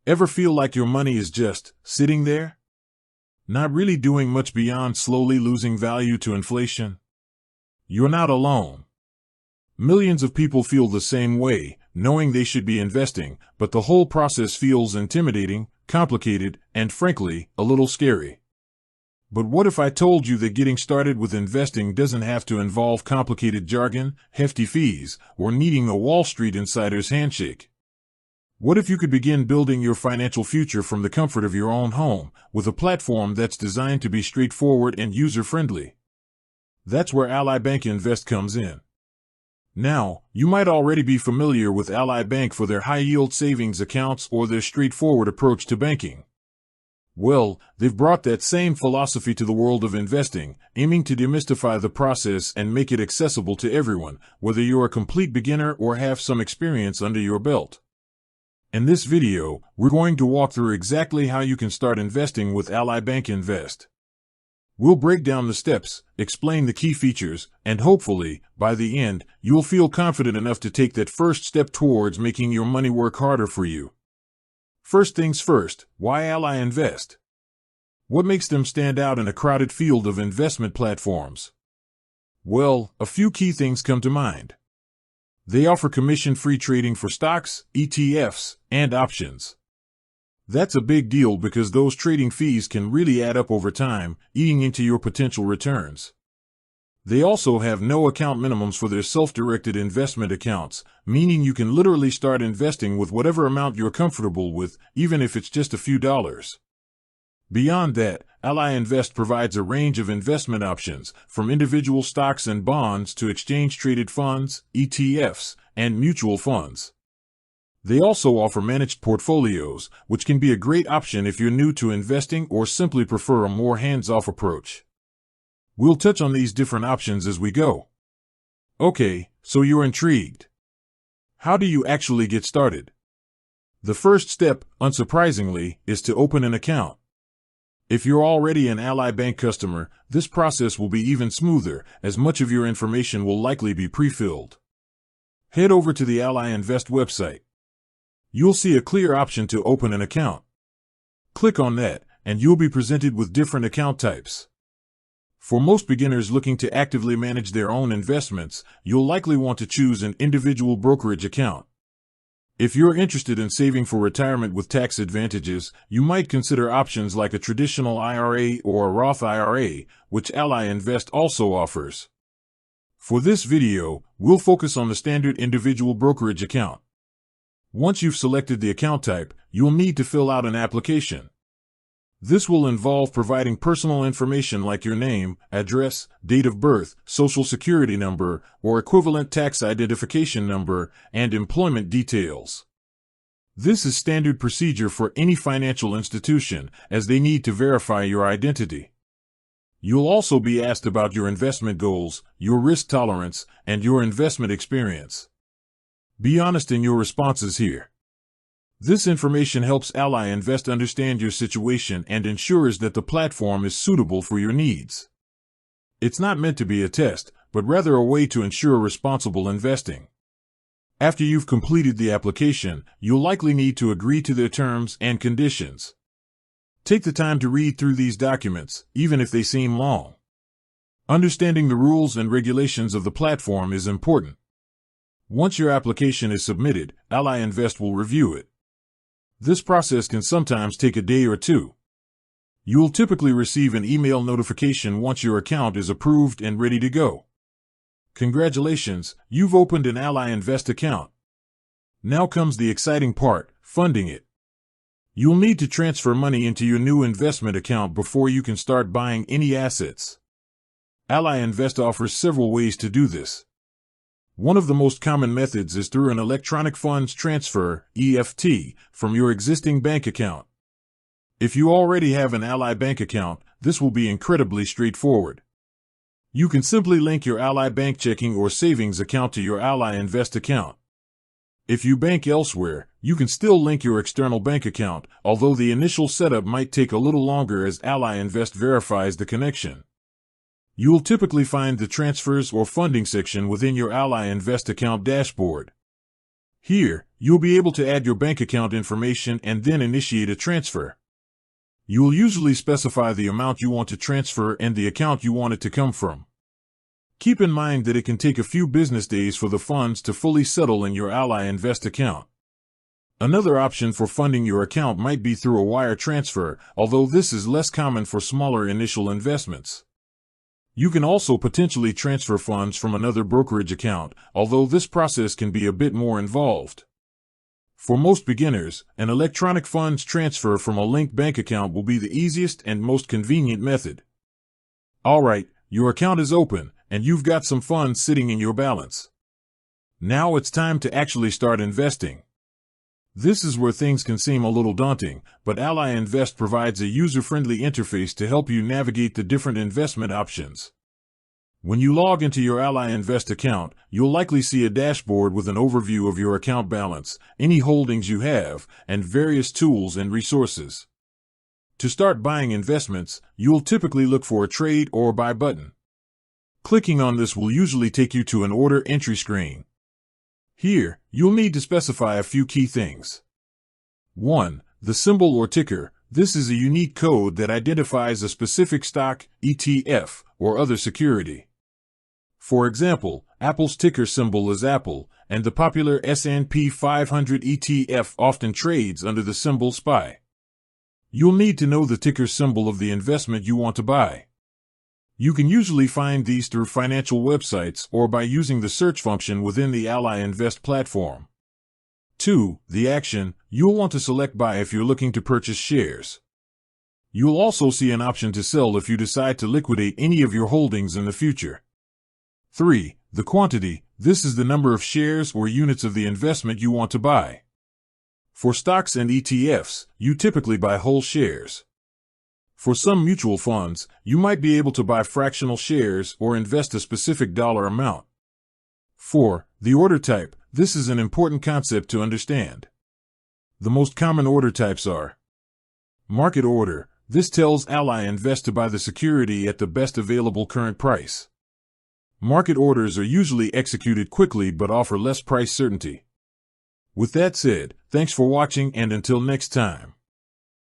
Ever feel like your money is just sitting there? Not really doing much beyond slowly losing value to inflation? You're not alone. Millions of people feel the same way, knowing they should be investing, but the whole process feels intimidating, complicated, and frankly, a little scary. But what if I told you that getting started with investing doesn't have to involve complicated jargon, hefty fees, or needing a Wall Street insider's handshake? What if you could begin building your financial future from the comfort of your own home, with a platform that's designed to be straightforward and user-friendly? That's where Ally Bank Invest comes in. Now, you might already be familiar with Ally Bank for their high-yield savings accounts or their straightforward approach to banking. Well, they've brought that same philosophy to the world of investing, aiming to demystify the process and make it accessible to everyone, whether you're a complete beginner or have some experience under your belt. In this video, we're going to walk through exactly how you can start investing with Ally Bank Invest. We'll break down the steps, explain the key features, and hopefully, by the end, you'll feel confident enough to take that first step towards making your money work harder for you. First things first, why Ally Invest? What makes them stand out in a crowded field of investment platforms? Well, a few key things come to mind. They offer commission-free trading for stocks, ETFs, and options. That's a big deal because those trading fees can really add up over time, eating into your potential returns. They also have no account minimums for their self-directed investment accounts, meaning you can literally start investing with whatever amount you're comfortable with, even if it's just a few dollars. Beyond that, Ally Invest provides a range of investment options, from individual stocks and bonds to exchange-traded funds, ETFs, and mutual funds. They also offer managed portfolios, which can be a great option if you're new to investing or simply prefer a more hands-off approach. We'll touch on these different options as we go. Okay, so you're intrigued. How do you actually get started? The first step, unsurprisingly, is to open an account. If you're already an Ally Bank customer, this process will be even smoother, as much of your information will likely be pre-filled. Head over to the Ally Invest website. You'll see a clear option to open an account. Click on that, and you'll be presented with different account types. For most beginners looking to actively manage their own investments, you'll likely want to choose an individual brokerage account. If you're interested in saving for retirement with tax advantages, you might consider options like a traditional IRA or a Roth IRA, which Ally Invest also offers. For this video, we'll focus on the standard individual brokerage account. Once you've selected the account type, you'll need to fill out an application. This will involve providing personal information like your name, address, date of birth, social security number, or equivalent tax identification number, and employment details. This is standard procedure for any financial institution, as they need to verify your identity. You'll also be asked about your investment goals, your risk tolerance, and your investment experience. Be honest in your responses here. This information helps Ally Invest understand your situation and ensures that the platform is suitable for your needs. It's not meant to be a test, but rather a way to ensure responsible investing. After you've completed the application, you'll likely need to agree to their terms and conditions. Take the time to read through these documents, even if they seem long. Understanding the rules and regulations of the platform is important. Once your application is submitted, Ally Invest will review it. This process can sometimes take a day or two. You'll typically receive an email notification once your account is approved and ready to go. Congratulations, you've opened an Ally Invest account. Now comes the exciting part, funding it. You'll need to transfer money into your new investment account before you can start buying any assets. Ally Invest offers several ways to do this. One of the most common methods is through an electronic funds transfer, EFT, from your existing bank account. If you already have an Ally Bank account, this will be incredibly straightforward. You can simply link your Ally Bank checking or savings account to your Ally Invest account. If you bank elsewhere, you can still link your external bank account, although the initial setup might take a little longer as Ally Invest verifies the connection. You'll typically find the transfers or funding section within your Ally Invest account dashboard. Here, you'll be able to add your bank account information and then initiate a transfer. You will usually specify the amount you want to transfer and the account you want it to come from. Keep in mind that it can take a few business days for the funds to fully settle in your Ally Invest account. Another option for funding your account might be through a wire transfer, although this is less common for smaller initial investments. You can also potentially transfer funds from another brokerage account, although this process can be a bit more involved. For most beginners, an electronic funds transfer from a linked bank account will be the easiest and most convenient method. Alright, your account is open, and you've got some funds sitting in your balance. Now it's time to actually start investing. This is where things can seem a little daunting, but Ally Invest provides a user-friendly interface to help you navigate the different investment options. When you log into your Ally Invest account, you'll likely see a dashboard with an overview of your account balance, any holdings you have, and various tools and resources. To start buying investments, you'll typically look for a trade or buy button. Clicking on this will usually take you to an order entry screen. Here, you'll need to specify a few key things. 1. The symbol or ticker. This is a unique code that identifies a specific stock, ETF, or other security. For example, Apple's ticker symbol is Apple, and the popular S&P 500 ETF often trades under the symbol SPY. You'll need to know the ticker symbol of the investment you want to buy. You can usually find these through financial websites or by using the search function within the Ally Invest platform. 2. The action. You'll want to select buy if you're looking to purchase shares. You'll also see an option to sell if you decide to liquidate any of your holdings in the future. 3. The quantity. This is the number of shares or units of the investment you want to buy. For stocks and ETFs, you typically buy whole shares. For some mutual funds, you might be able to buy fractional shares or invest a specific dollar amount. 4. The order type. This is an important concept to understand. The most common order types are market order. This tells Ally Invest to buy the security at the best available current price. Market orders are usually executed quickly but offer less price certainty. With that said, thanks for watching and until next time.